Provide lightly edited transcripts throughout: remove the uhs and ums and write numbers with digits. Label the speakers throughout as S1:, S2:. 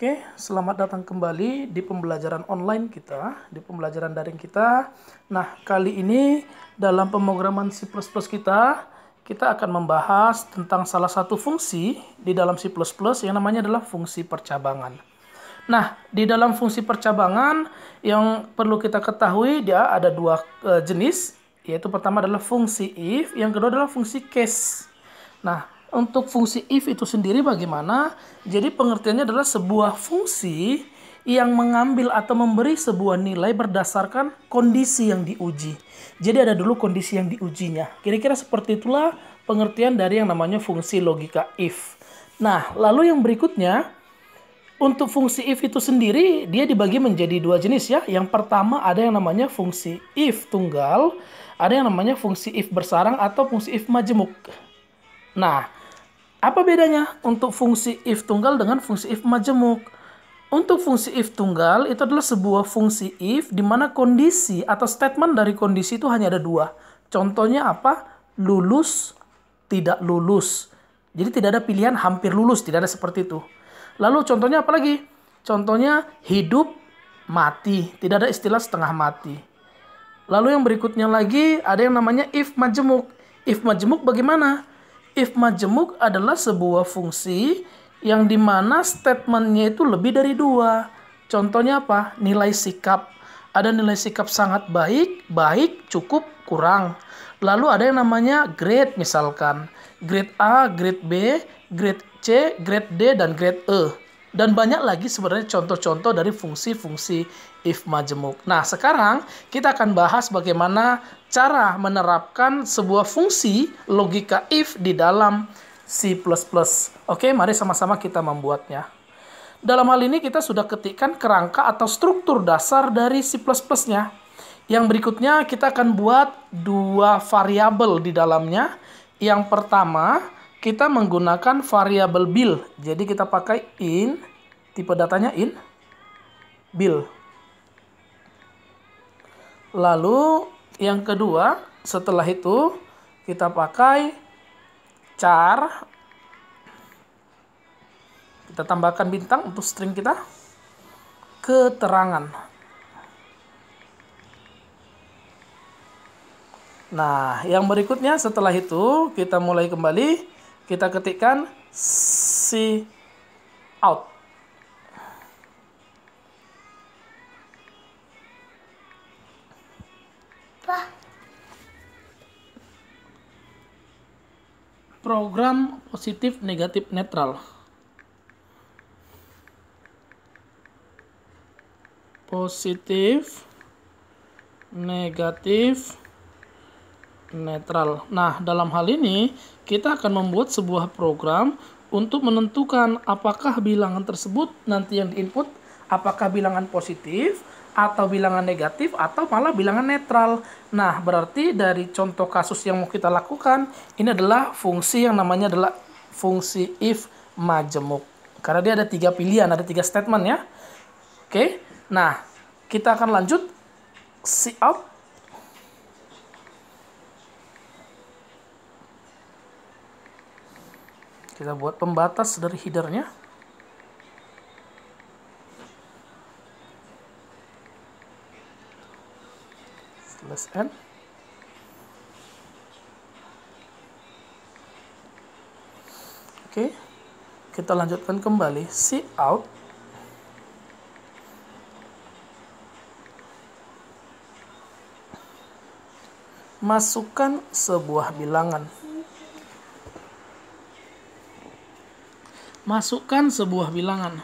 S1: Oke, selamat datang kembali di pembelajaran online kita, di pembelajaran daring kita. Nah, kali ini dalam pemrograman C++ kita akan membahas tentang salah satu fungsi di dalam C++ yang namanya adalah fungsi percabangan. Nah, di dalam fungsi percabangan yang perlu kita ketahui dia ada dua jenis, yaitu pertama adalah fungsi if, yang kedua adalah fungsi case. Nah, untuk fungsi if itu sendiri bagaimana? Jadi pengertiannya adalah sebuah fungsi yang mengambil atau memberi sebuah nilai berdasarkan kondisi yang diuji. Jadi ada dulu kondisi yang diujinya. Kira-kira seperti itulah pengertian dari yang namanya fungsi logika if. Nah, lalu yang berikutnya, untuk fungsi if itu sendiri dia dibagi menjadi dua jenis ya. Yang pertama ada yang namanya fungsi if tunggal, ada yang namanya fungsi if bersarang atau fungsi if majemuk. Nah, apa bedanya untuk fungsi if tunggal dengan fungsi if majemuk? Untuk fungsi if tunggal itu adalah sebuah fungsi if di mana kondisi atau statement dari kondisi itu hanya ada dua. Contohnya apa? Lulus, tidak lulus. Jadi tidak ada pilihan hampir lulus, tidak ada seperti itu. Lalu contohnya apa lagi? Contohnya hidup, mati. Tidak ada istilah setengah mati. Lalu yang berikutnya lagi ada yang namanya if majemuk. If majemuk bagaimana? If majemuk adalah sebuah fungsi yang dimana statementnya itu lebih dari dua. Contohnya apa? Nilai sikap. Ada nilai sikap sangat baik, baik, cukup, kurang. Lalu ada yang namanya grade misalkan. Grade A, grade B, grade C, grade D, dan grade E. Dan banyak lagi sebenarnya contoh-contoh dari fungsi-fungsi if majemuk. Nah, sekarang kita akan bahas bagaimana cara menerapkan sebuah fungsi logika if di dalam C++. Oke, mari sama-sama kita membuatnya. Dalam hal ini kita sudah ketikkan kerangka atau struktur dasar dari C++-nya. Yang berikutnya kita akan buat dua variabel di dalamnya. Yang pertama, kita menggunakan variabel bil. Jadi kita pakai in, tipe datanya in, bil. Lalu yang kedua, setelah itu kita pakai char. Kita tambahkan bintang untuk string kita. Keterangan. Nah, yang berikutnya setelah itu kita mulai kembali. Kita ketikkan cout. Program positif, negatif, netral. Positif, negatif, netral. Nah, dalam hal ini kita akan membuat sebuah program untuk menentukan apakah bilangan tersebut nanti yang diinput apakah bilangan positif atau bilangan negatif atau malah bilangan netral. Nah, berarti dari contoh kasus yang mau kita lakukan ini adalah fungsi yang namanya adalah fungsi if majemuk. Karena dia ada tiga pilihan, ada tiga statement ya. Oke. Nah, kita akan lanjut cout. Kita buat pembatas dari headernya. /n. Oke. Kita lanjutkan kembali cout. Masukkan sebuah bilangan. Masukkan sebuah bilangan.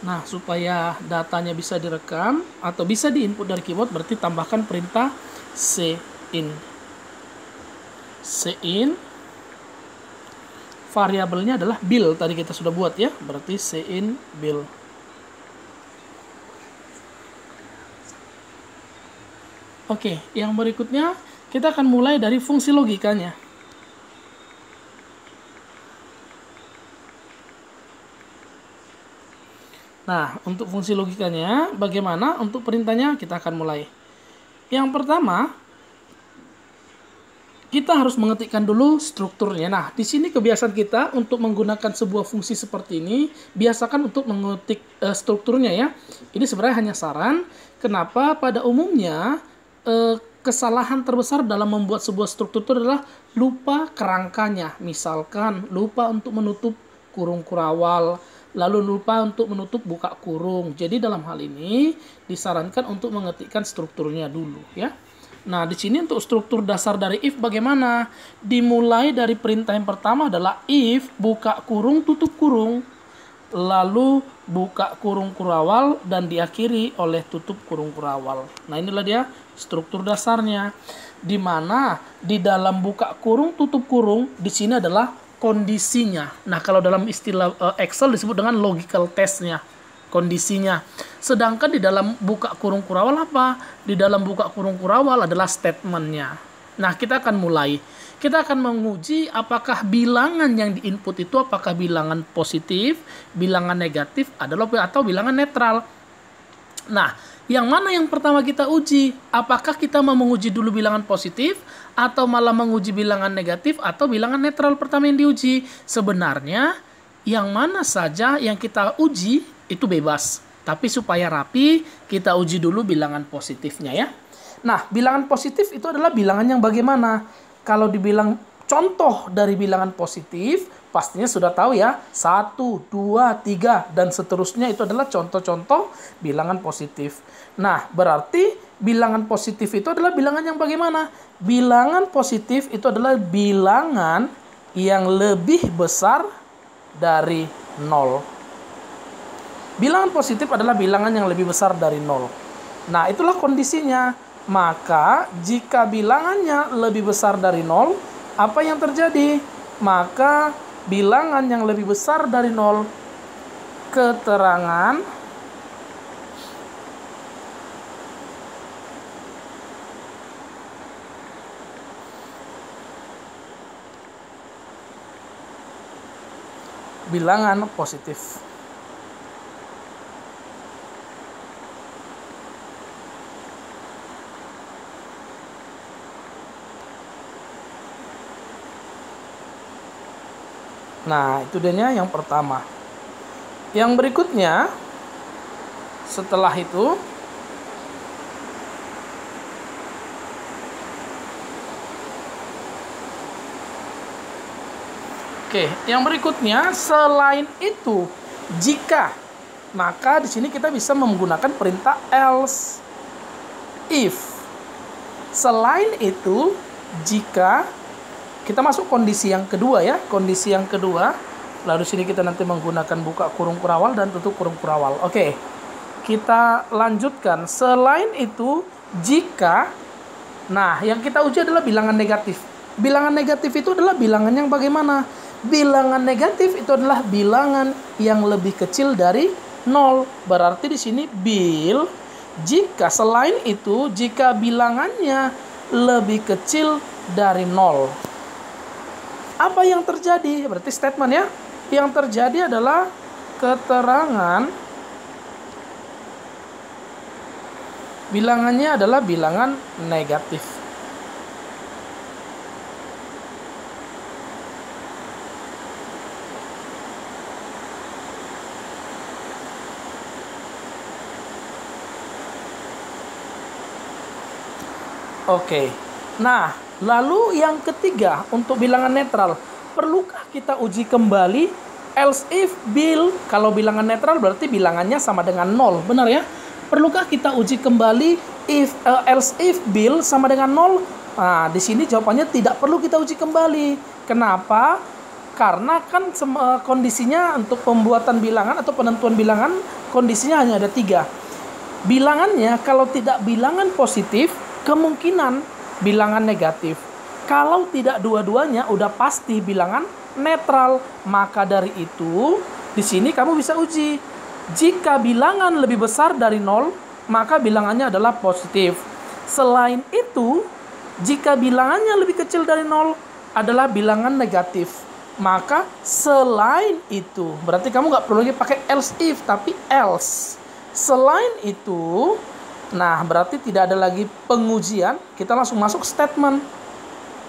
S1: Nah, supaya datanya bisa direkam atau bisa diinput dari keyboard, berarti tambahkan perintah cin. Cin. Variabelnya adalah bil, tadi kita sudah buat ya, berarti cin bil. Oke, yang berikutnya kita akan mulai dari fungsi logikanya. Nah, untuk fungsi logikanya, bagaimana untuk perintahnya kita akan mulai. Yang pertama, kita harus mengetikkan dulu strukturnya. Nah, di sini kebiasaan kita untuk menggunakan sebuah fungsi seperti ini, biasakan untuk mengetik strukturnya ya. Ini sebenarnya hanya saran. Kenapa? Pada umumnya, kesalahan terbesar dalam membuat sebuah struktur itu adalah lupa kerangkanya. Misalkan, lupa untuk menutup kurung kurawal, lalu lupa untuk menutup buka kurung. Jadi dalam hal ini disarankan untuk mengetikkan strukturnya dulu ya. Nah, di sini untuk struktur dasar dari if bagaimana? Dimulai dari perintah yang pertama adalah if buka kurung tutup kurung, lalu buka kurung kurawal dan diakhiri oleh tutup kurung kurawal. Nah, inilah dia struktur dasarnya. Di mana di dalam buka kurung tutup kurung di sini adalah kondisinya. Nah, kalau dalam istilah Excel disebut dengan logical testnya, kondisinya. Sedangkan di dalam buka kurung kurawal apa? Di dalam buka kurung kurawal adalah statementnya. Nah, kita akan mulai. Kita akan menguji apakah bilangan yang diinput itu apakah bilangan positif, bilangan negatif, atau bilangan netral. Nah, yang mana yang pertama kita uji? Apakah kita mau menguji dulu bilangan positif atau malah menguji bilangan negatif atau bilangan netral pertama yang diuji? Sebenarnya yang mana saja yang kita uji itu bebas. Tapi supaya rapi, kita uji dulu bilangan positifnya ya. Nah, bilangan positif itu adalah bilangan yang bagaimana? Kalau dibilang contoh dari bilangan positif, pastinya sudah tahu ya, 1, 2, 3, dan seterusnya itu adalah contoh-contoh bilangan positif. Nah, berarti bilangan positif itu adalah bilangan yang bagaimana? Bilangan positif itu adalah bilangan yang lebih besar dari 0. Bilangan positif adalah bilangan yang lebih besar dari 0. Nah, itulah kondisinya. Maka, jika bilangannya lebih besar dari 0, apa yang terjadi? Maka, bilangan yang lebih besar dari 0, keterangan bilangan positif. Nah, itu dia yang pertama. Yang berikutnya, setelah itu, yang berikutnya, selain itu, jika, maka di sini kita bisa menggunakan perintah else, if. Selain itu, jika kita masuk kondisi yang kedua ya, kondisi yang kedua. Lalu sini kita nanti menggunakan buka kurung kurawal dan tutup kurung kurawal. Oke, kita lanjutkan. Selain itu, jika, nah yang kita uji adalah bilangan negatif. Bilangan negatif itu adalah bilangan yang bagaimana? Bilangan negatif itu adalah bilangan yang lebih kecil dari 0. Berarti di sini jika selain itu, jika bilangannya lebih kecil dari 0. Apa yang terjadi? Berarti statement ya. Yang terjadi adalah keterangan bilangannya adalah bilangan negatif. Oke. Nah, lalu yang ketiga untuk bilangan netral, perlukah kita uji kembali else if bill? Kalau bilangan netral berarti bilangannya sama dengan 0, benar ya? Perlukah kita uji kembali else if bill sama dengan 0? Nah, di sini jawabannya tidak perlu kita uji kembali. Kenapa? Karena kan kondisinya untuk pembuatan bilangan atau penentuan bilangan, kondisinya hanya ada 3. Bilangannya kalau tidak bilangan positif, kemungkinan bilangan negatif. Kalau tidak dua-duanya udah pasti bilangan netral. Maka dari itu, di sini kamu bisa uji. Jika bilangan lebih besar dari 0, maka bilangannya adalah positif. Selain itu, jika bilangannya lebih kecil dari 0 adalah bilangan negatif. Maka selain itu, berarti kamu nggak perlu lagi pakai else if, tapi else. Selain itu, nah berarti tidak ada lagi pengujian, kita langsung masuk statement.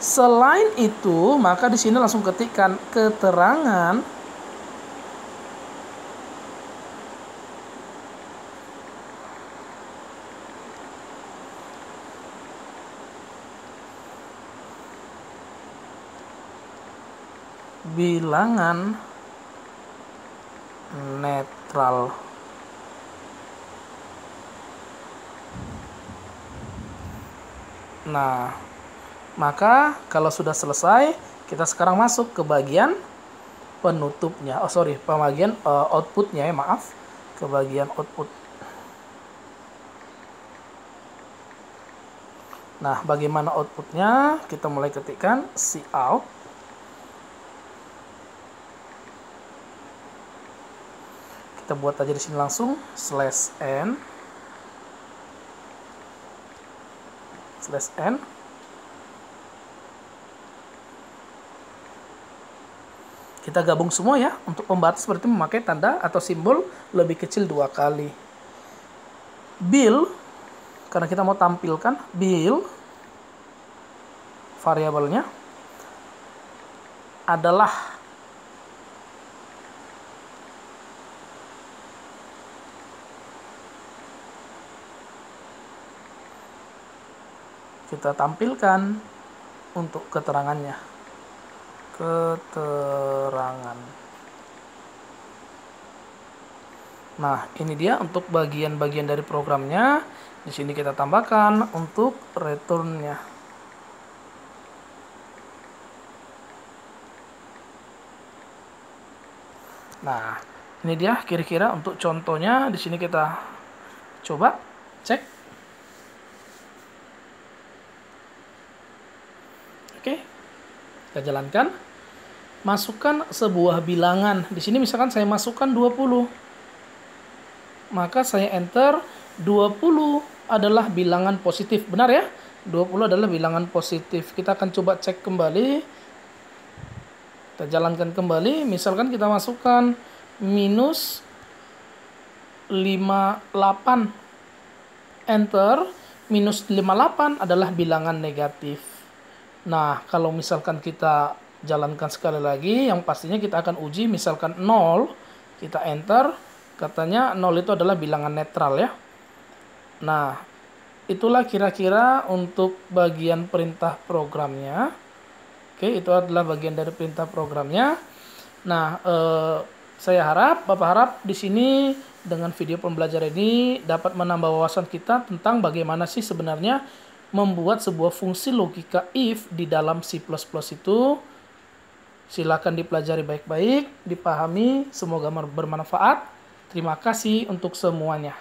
S1: Selain itu, maka di sini langsung ketikkan keterangan bilangan netral. Nah, maka kalau sudah selesai, kita sekarang masuk ke bagian penutupnya. Bagian outputnya ya, maaf. Ke bagian output. Nah, bagaimana outputnya? Kita mulai ketikkan cout. Kita buat aja di sini langsung /n. Kita gabung semua ya. Untuk pembatas berarti memakai tanda atau simbol lebih kecil 2 kali. Bill, karena kita mau tampilkan bill, variabelnya adalah kita tampilkan untuk keterangannya. Keterangan. Nah, ini dia untuk bagian-bagian dari programnya. Di sini kita tambahkan untuk return-nya. Nah, ini dia kira-kira untuk contohnya. Di sini kita coba cek. Oke, kita jalankan. Masukkan sebuah bilangan. Di sini misalkan saya masukkan 20. Maka saya enter 20 adalah bilangan positif. Benar ya? 20 adalah bilangan positif. Kita akan coba cek kembali. Kita jalankan kembali. Misalkan kita masukkan minus 58. Enter. Minus 58 adalah bilangan negatif. Nah, kalau misalkan kita jalankan sekali lagi, yang pastinya kita akan uji misalkan 0, kita enter, katanya 0 itu adalah bilangan netral ya. Nah, itulah kira-kira untuk bagian perintah programnya. Oke, itu adalah bagian dari perintah programnya. Nah, Bapak harap di sini dengan video pembelajaran ini dapat menambah wawasan kita tentang bagaimana sih sebenarnya membuat sebuah fungsi logika if di dalam C++ itu. Silakan dipelajari baik-baik, dipahami, semoga bermanfaat. Terima kasih untuk semuanya.